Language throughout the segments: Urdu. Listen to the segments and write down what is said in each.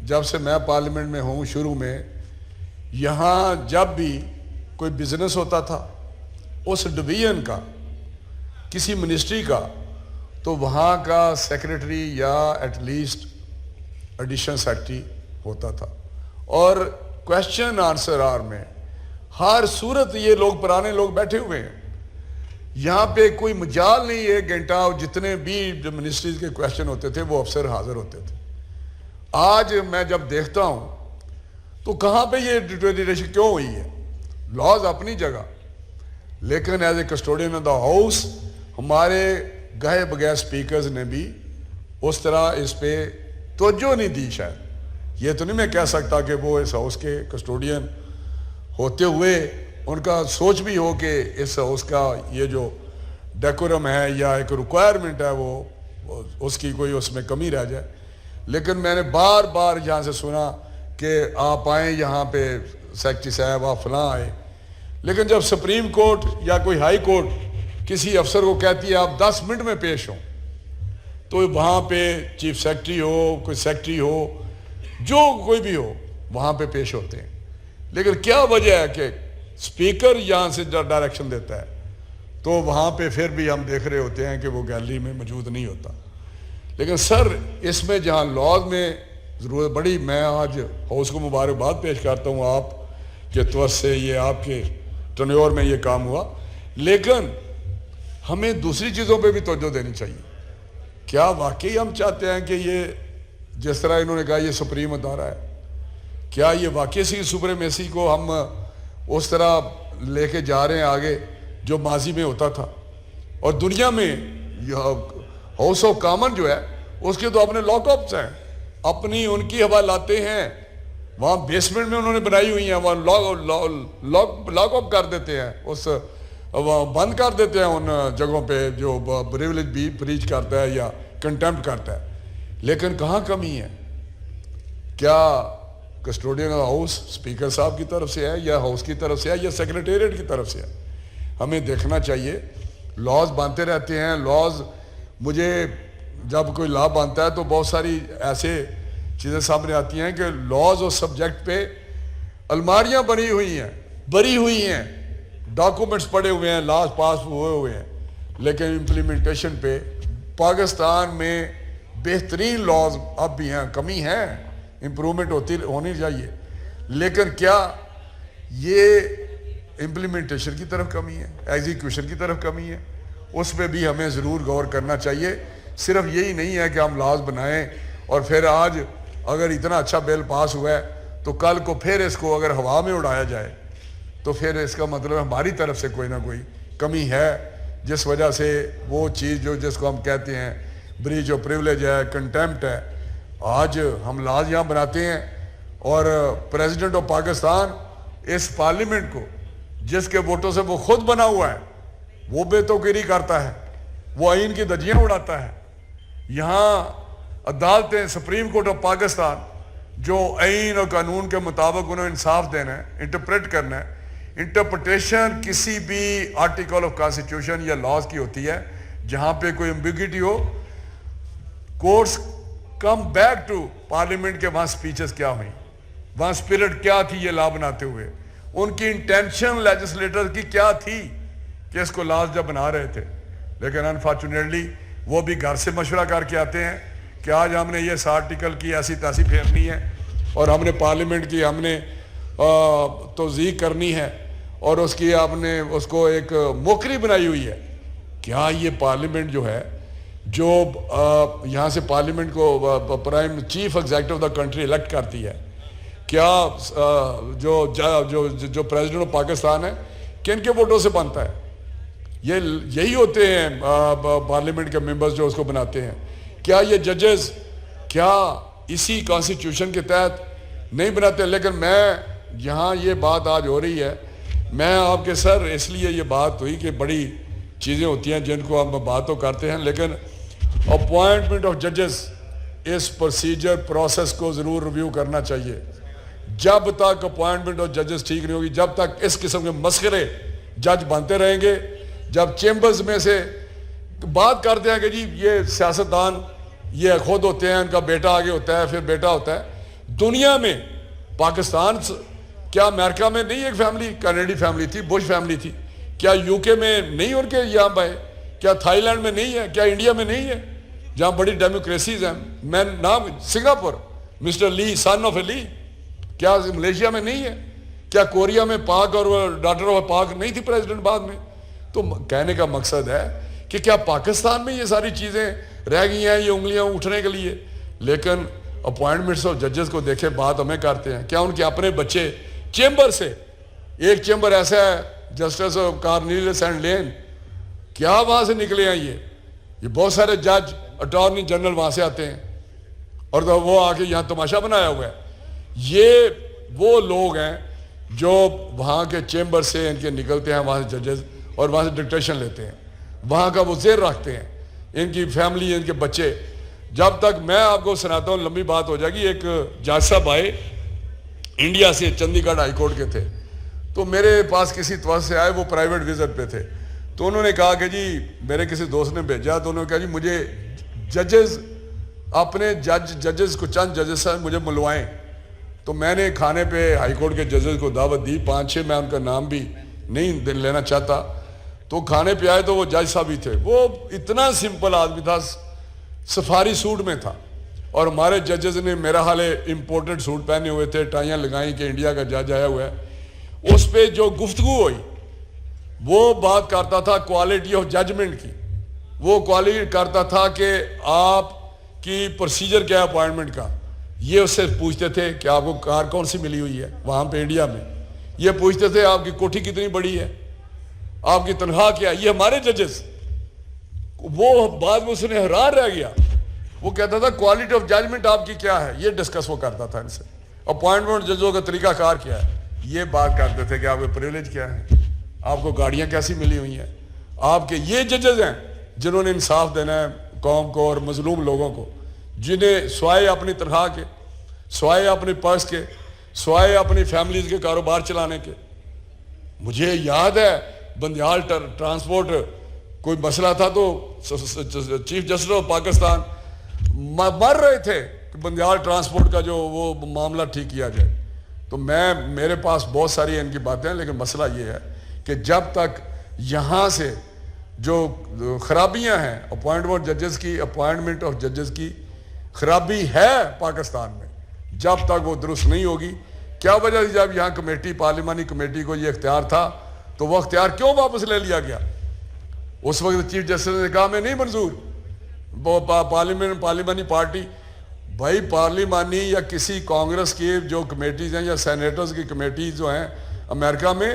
جب سے میں پارلیمنٹ میں ہوں شروع میں، یہاں جب بھی کوئی بزنس ہوتا تھا اس ڈویژن کا، کسی منسٹری کا، تو وہاں کا سیکریٹری یا ایٹ لیسٹ ایڈیشنل سیکریٹری ہوتا تھا، اور کویشچن آنسر آر میں ہر صورت یہ لوگ پرانے لوگ بیٹھے ہوئے ہیں. یہاں پہ کوئی مجال نہیں، 1 گھنٹہ جتنے بھی منسٹریز کے کویشچن ہوتے تھے وہ افسر حاضر ہوتے تھے. آج میں جب دیکھتا ہوں تو کہاں پہ یہ ڈیٹیریشن کیوں ہوئی ہے؟ لاز اپنی جگہ، لیکن as a custodian of the house ہمارے گئے بغیر سپیکرز نے بھی اس طرح اس پہ توجہ نہیں دی. شاید یہ تو نہیں میں کہہ سکتا کہ وہ اس ہاؤس کے کسٹوڈین ہوتے ہوئے ان کا سوچ بھی ہو کہ اس ہاؤس کا یہ جو ڈیکورم ہے یا ایک ریکوائرمنٹ ہے وہ اس کی کوئی اس میں کمی رہ جائے. لیکن میں نے بار بار یہاں سے سنا کہ آپ آئیں یہاں پہ سیکرٹری صاحب آپ فلاں آئے، لیکن جب سپریم کورٹ یا کوئی ہائی کورٹ کسی افسر کو کہتی ہے آپ 10 منٹ میں پیش ہوں، تو وہاں پہ چیف سیکرٹری ہو، کوئی سیکرٹری ہو، جو کوئی بھی ہو، وہاں پہ پیش ہوتے ہیں. لیکن کیا وجہ ہے کہ سپیکر یہاں سے ڈائریکشن دیتا ہے تو وہاں پہ پھر بھی ہم دیکھ رہے ہوتے ہیں کہ وہ گیلری میں موجود نہیں ہوتا. لیکن سر اس میں جہاں لاز میں ضرورت بڑی، میں آج ہاؤس کو مبارکباد پیش کرتا ہوں آپ کے طور سے، یہ آپ کے ٹنیور میں یہ کام ہوا، لیکن ہمیں دوسری چیزوں پہ بھی توجہ دینی چاہیے. کیا واقعی ہم چاہتے ہیں کہ یہ جس طرح انہوں نے کہا یہ سپریم ادارہ ہے، کیا یہ واقعی سی سپریمیسی کو ہم اس طرح لے کے جا رہے ہیں آگے جو ماضی میں ہوتا تھا؟ اور دنیا میں ہاؤس آف کامن جو ہے اس کے تو اپنے لاک اپس ہیں، اپنی ان کی حوالاتیں ہیں، وہاں بیسمنٹ میں انہوں نے بنائی ہوئی ہیں، وہاں لاک اپ کر دیتے ہیں، اس بند کر دیتے ہیں ان جگہوں پہ جو پریویلیج بھی بریچ کرتا ہے یا کنٹمپٹ کرتا ہے. لیکن کہاں کمی ہے؟ کیا کسٹوڈین آف ہاؤس اسپیکر صاحب کی طرف سے ہے یا ہاؤس کی طرف سے ہے یا سیکریٹریٹ کی طرف سے ہے؟ ہمیں دیکھنا چاہیے. لاز بنتے رہتے ہیں. لاز مجھے جب کوئی لا بنتا ہے تو بہت ساری ایسے چیزیں سامنے آتی ہیں کہ لاز اور سبجیکٹ پہ الماریاں بری ہوئی ہیں، ڈاکومنٹس پڑے ہوئے ہیں، لاز پاس ہوئے ہیں، لیکن امپلیمنٹیشن پہ پاکستان میں بہترین لاز اب بھی ہیں، کمی ہے، امپرومنٹ ہونی چاہیے. لیکن کیا یہ امپلیمنٹیشن کی طرف کمی ہے، ایگزیکیوشن کی طرف کمی ہے؟ اس پہ بھی ہمیں ضرور غور کرنا چاہیے. صرف یہی نہیں ہے کہ ہم لاز بنائیں اور پھر آج اگر اتنا اچھا بل پاس ہوا ہے تو کل کو پھر اس کو اگر ہوا میں اڑایا جائے تو پھر اس کا مطلب ہماری طرف سے کوئی نہ کوئی کمی ہے، جس وجہ سے وہ چیز جو جس کو ہم کہتے ہیں بریچ آف پریولیج ہے، کنٹمپٹ ہے. آج ہم لاز یہاں بناتے ہیں اور پریزیڈنٹ آف پاکستان اس پارلیمنٹ کو جس کے ووٹوں سے وہ خود بنا ہوا ہے وہ بے توقیری کرتا ہے، وہ آئین کی دھجیاں اڑاتا ہے. یہاں عدالتیں، سپریم کورٹ آف پاکستان جو آئین اور قانون کے مطابق انہوں نے انصاف دینا ہے، انٹرپریٹ کرنا ہے، انٹرپریٹیشن کسی بھی آرٹیکل آف کانسٹیٹیوشن یا لاز کی ہوتی ہے جہاں پہ کوئی ایمبیگوٹی ہو، courts come back to parliament کے وہاں سپیچز کیا ہوئیں، وہاں اسپرٹ کیا تھی یہ لا بناتے ہوئے، ان کی انٹینشن لیجسلیٹر کی کیا تھی کہ اس کو لاز جب بنا رہے تھے. لیکن انفارچونیٹلی وہ بھی گھر سے مشورہ کر کے آتے ہیں کہ آج ہم نے یہ اس آرٹیکل کی ایسی تیسی پھیرنی ہے اور ہم نے پارلیمنٹ کی ہم نے توضیح کرنی ہے اور اس کی آپ نے اس کو ایک موکری بنائی ہوئی ہے. کیا یہ پارلیمنٹ جو ہے جو یہاں سے پارلیمنٹ کو prime chief executive of the country elect کرتی ہے، کیا جو پریزیڈنٹ آف پاکستان ہے کن کے ووٹوں سے بنتا ہے؟ یہی ہوتے ہیں پارلیمنٹ کے ممبرز جو اس کو بناتے ہیں. کیا یہ ججز کیا اسی کانسٹیٹیوشن کے تحت نہیں بناتے؟ لیکن میں یہاں یہ بات آج ہو رہی ہے، میں آپ کے سر اس لیے یہ بات ہوئی کہ بڑی چیزیں ہوتی ہیں جن کو ہم بات تو کرتے ہیں، لیکن اپوائنٹمنٹ آف ججز اس پروسیجر پروسیس کو ضرور ریویو کرنا چاہیے. جب تک اپوائنٹمنٹ آف ججز ٹھیک نہیں ہوگی، جب تک اس قسم کے مسخرے جج بنتے رہیں گے، جب چیمبرز میں سے بات کرتے ہیں کہ جی یہ سیاستدان یہ خود ہوتے ہیں، ان کا بیٹا آگے ہوتا ہے، پھر بیٹا ہوتا ہے، دنیا میں پاکستان کیا امریکہ میں نہیں ایک فیملی کینیڈی فیملی تھی, بش فیملی تھی, کیا یو کے میں نہیں ان کے یہاں بھائی, کیا تھائی لینڈ میں نہیں ہے, کیا انڈیا میں نہیں ہے جہاں بڑی ڈیموکریسیز ہیں, میں نام سنگاپور مسٹر لی سن آف اے لی, کیا ملیشیا میں نہیں ہے, کیا کوریا میں پاک اور ڈاکٹر آف پاک نہیں تھی پریزیڈنٹ بعد میں. تو کہنے کا مقصد ہے کہ کیا پاکستان میں یہ ساری چیزیں رہ گئی ہیں یہ انگلیاں اٹھنے کے لیے. لیکن اپوائنٹمنٹس آف ججز کو دیکھے بات ہمیں کرتے ہیں, کیا ان کے اپنے بچے چیمبر سے, ایک چیمبر ایسا ہے جسٹس کارنیلیس اینڈ لین, کیا وہاں سے نکلے ہیں یہ بہت سارے جج اٹارنی جنرل وہاں سے آتے ہیں اور وہ آ کے یہاں تماشا بنایا ہوا ہے. یہ وہ لوگ ہیں جو وہاں کے چیمبر سے ان کے نکلتے ہیں وہاں سے ججز اور وہاں سے ڈکٹیشن لیتے ہیں, وہاں کا وہ زیر رکھتے ہیں, ان کی فیملی ان کے بچے. جب تک میں آپ کو سناتا ہوں لمبی بات ہو جائے گی. ایک جج صاحب آئے انڈیا سے, چندی گڑھ ہائی کورٹ کے تھے, تو میرے پاس کسی توجہ سے آئے, وہ پرائیویٹ وزٹ پہ تھے. تو انہوں نے کہا کہ جی میرے کسی دوست نے بھیجا, تو انہوں نے کہا جی مجھے ججز اپنے ججز کو چند ججز سے مجھے ملوائیں. تو میں نے کھانے پہ ہائی کورٹ کے ججز کو دعوت دی, 5-6 میں ان کا نام بھی نہیں لینا چاہتا. تو کھانے پہ آئے تو وہ جج صاحب ہی تھے. وہ اتنا سمپل آدمی تھا, سفاری سوٹ میں تھا, اور ہمارے ججز نے میرا حال امپورٹڈ سوٹ پہنے ہوئے تھے, ٹائیاں لگائیں کہ انڈیا کا جج آیا ہوا ہے. اس پہ جو گفتگو ہوئی وہ بات کرتا تھا کوالٹی آف ججمنٹ کی. وہ کوالٹی کرتا تھا کہ آپ کی پروسیجر کیا ہے اپوائنٹمنٹ کا. یہ اس سے پوچھتے تھے کہ آپ کو کار کون سی ملی ہوئی ہے وہاں پہ انڈیا میں. یہ پوچھتے تھے آپ کی کوٹھی کتنی بڑی ہے, آپ کی تنخواہ کیا ہے. یہ ہمارے ججز, وہ بعد میں اس نے حیران رہ گیا. وہ کہتا تھا کوالٹی آف ججمنٹ آپ کی کیا ہے, یہ ڈسکس وہ کرتا تھا ان سے. اپوائنٹمنٹ ججوں کا طریقہ کار کیا ہے, یہ بات کرتے تھے کہ آپ کے پریولیج کیا ہے, آپ کو گاڑیاں کیسی ملی ہوئی ہیں. آپ کے یہ ججز ہیں جنہوں نے انصاف دینا ہے قوم کو اور مظلوم لوگوں کو, جنہیں سوائے اپنی تنخواہ کے, سوائے اپنے پرس کے, سوائے اپنی فیملیز کے کاروبار چلانے کے. مجھے یاد ہے بندیال ٹرانسپورٹ کوئی مسئلہ تھا تو چیف جسٹس آف پاکستان مر رہے تھے کہ بندیال ٹرانسپورٹ کا جو وہ معاملہ ٹھیک کیا جائے. تو میرے پاس بہت ساری ان کی باتیں ہیں, لیکن مسئلہ یہ ہے کہ جب تک یہاں سے جو خرابیاں ہیں اپوائنٹمنٹ ججز کی, اپوائنٹمنٹ آف ججز کی خرابی ہے پاکستان میں, جب تک وہ درست نہیں ہوگی. کیا وجہ تھی جب یہاں کمیٹی, پارلیمانی کمیٹی کو یہ اختیار تھا تو وہ اختیار کیوں واپس لے لیا گیا؟ اس وقت چیف جسٹس نے کہا میں نہیں منظور. وہ پارلیمانی پارٹی, بھائی پارلیمانی یا کسی کانگریس کی جو کمیٹیز ہیں یا سینیٹرز کی کمیٹیز جو ہیں امریکہ میں,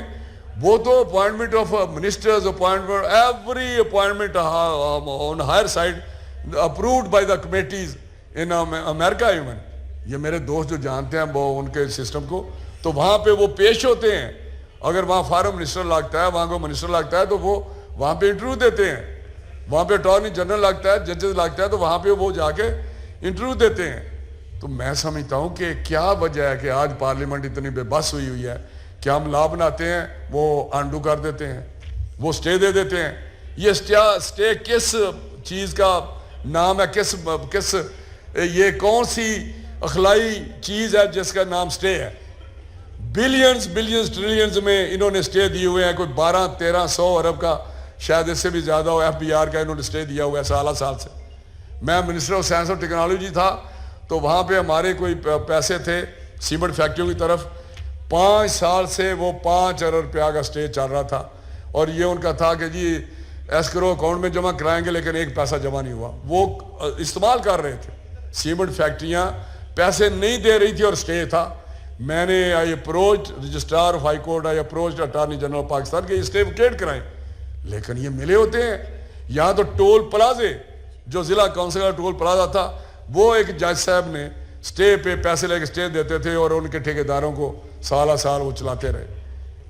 وہ تو appointment of ministers, appointment every appointment on higher side approved by the committees in امریکہ. ایون یہ میرے دوست جو جانتے ہیں وہ ان کے سسٹم کو, تو وہاں پہ وہ پیش ہوتے ہیں. اگر وہاں فارم منسٹر لگتا ہے, وہاں کو منسٹر لگتا ہے تو وہ وہاں پہ انٹرویو دیتے ہیں. وہاں پہ اٹارنی جنرل لگتا ہے, ججز لگتا ہے, تو وہاں پہ وہ جا کے انٹرویو دیتے ہیں. تو میں سمجھتا ہوں کہ کیا وجہ ہے کہ آج پارلیمنٹ اتنی بے بس ہوئی ہے کہ ہم لا بناتے ہیں, وہ انڈو کر دیتے ہیں, وہ سٹے دے دیتے ہیں. یہ سٹے کس چیز کا نام ہے, کس یہ کون سی اخلائی چیز ہے جس کا نام سٹے ہے؟ بلینز ٹریلینز میں انہوں نے سٹے دیے ہوئے ہیں, کوئی 1200-1300 ارب کا, شاید اس سے بھی زیادہ ہو, FBR کا انہوں نے سٹے دیا ہوا ہے سال سے. میں منسٹر آف سائنس اور ٹیکنالوجی تھا تو وہاں پہ ہمارے کوئی پیسے تھے سیمنٹ فیکٹریوں کی طرف, 5 سال سے وہ 5 ارب روپیہ کا سٹے چل رہا تھا. اور یہ ان کا تھا کہ جی ایسکرو اکاؤنٹ میں جمع کرائیں گے, لیکن ایک پیسہ جمع نہیں ہوا. وہ استعمال کر رہے تھے, سیمنٹ فیکٹریاں پیسے نہیں دے رہی تھی اور سٹے تھا. میں نے I approach registrar of high court, I approach attorney general of Pakistan کے اسٹے ویکیٹ کرائیں, لیکن یہ ملے ہوتے ہیں. یہاں تو ٹول پلازے, جو ضلع کونسل کا ٹول پلازا تھا, وہ ایک جج صاحب نے سٹے پہ پیسے لے کے سٹے دیتے تھے اور ان کے ٹھیکیداروں کو سالہ سال وہ چلاتے رہے.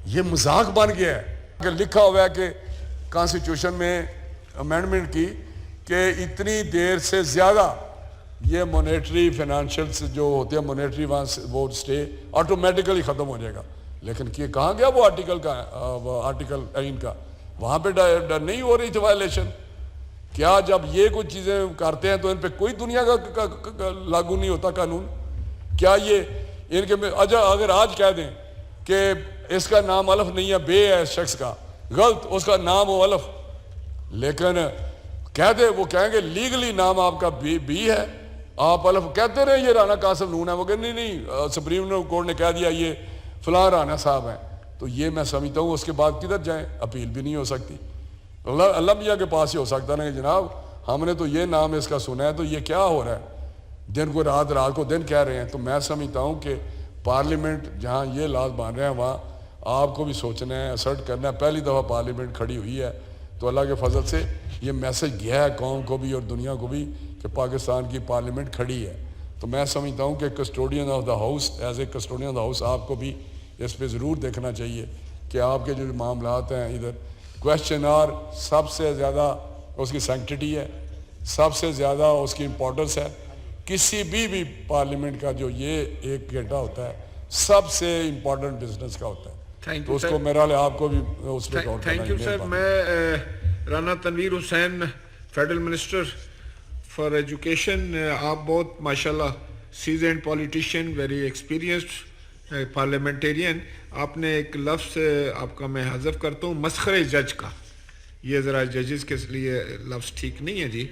یہ مذاق بن گیا ہے کہ لکھا ہوا ہے کہ کانسٹیٹیوشن میں امینڈمنٹ کی کہ اتنی دیر سے زیادہ یہ مونیٹری فائنینشیلس جو ہوتے ہیں مونیٹری وہاں وہ سٹے آٹومیٹیکلی ختم ہو جائے گا. لیکن یہ کہاں گیا وہ آرٹیکل ان کا, وہاں پہ نہیں ہو رہی تھی وائلیشن. کیا جب یہ کچھ چیزیں کرتے ہیں تو ان پہ کوئی دنیا کا لاگو نہیں ہوتا قانون؟ کیا یہ ان کے اگر آج کہہ دیں کہ اس کا نام الف نہیں ہے، بے ہے اس شخص کا، غلط، اس کا نام ہو الف، لیکن کہہ دے، وہ کہیں گے لیگلی نام آپ کا بی ہے، آپ الف کہتے رہے یہ رانا قاسم نون ہے، وہ کہ نہیں سپریم کورٹ نے کہہ دیا یہ فلاں رانا صاحب ہیں، تو یہ میں سمجھتا ہوں اس کے بعد کدھر جائیں، اپیل بھی نہیں ہو سکتی، اللہ میاں کے پاس ہی ہو سکتا نا کہ جناب ہم نے تو یہ نام اس کا سنا ہے، تو یہ کیا ہو رہا ہے، دن کو رات، رات کو دن کہہ رہے ہیں. تو میں سمجھتا ہوں کہ پارلیمنٹ جہاں یہ لاز بان رہے ہیں وہاں آپ کو بھی سوچنا ہے، اسرٹ کرنا ہے. پہلی دفعہ پارلیمنٹ کھڑی ہوئی ہے تو اللہ کے فضل سے یہ میسج گیا ہے قوم کو بھی اور دنیا کو بھی کہ پاکستان کی پارلیمنٹ کھڑی ہے. تو میں سمجھتا ہوں کہ custodian of the house, as a custodian of the house آپ کو بھی اس پہ ضرور دیکھنا چاہیے کہ آپ کے جو معاملات ہیں ادھر کویشچن آر سب سے زیادہ اس کی سینکٹیٹی ہے، سب سے زیادہ اس کی امپورٹنس ہے. کسی بھی پارلیمنٹ کا جو یہ 1 گھنٹہ ہوتا ہے سب سے امپورٹنٹ بزنس کا ہوتا ہے. تو اس کو میرا لئے آپ کو بھی اس پہ غور کرنا ہے. Thank you sir. میں رانا تنویر حسین، فیڈرل منسٹر فار ایجوکیشن، آپ بہت ماشاءاللہ seasoned politician, very experienced parliamentarian. آپ نے ایک لفظ آپ کا میں حذف کرتا ہوں، مسخرے جج کا. یہ ذرا ججز کے لیے لفظ ٹھیک نہیں ہے جی.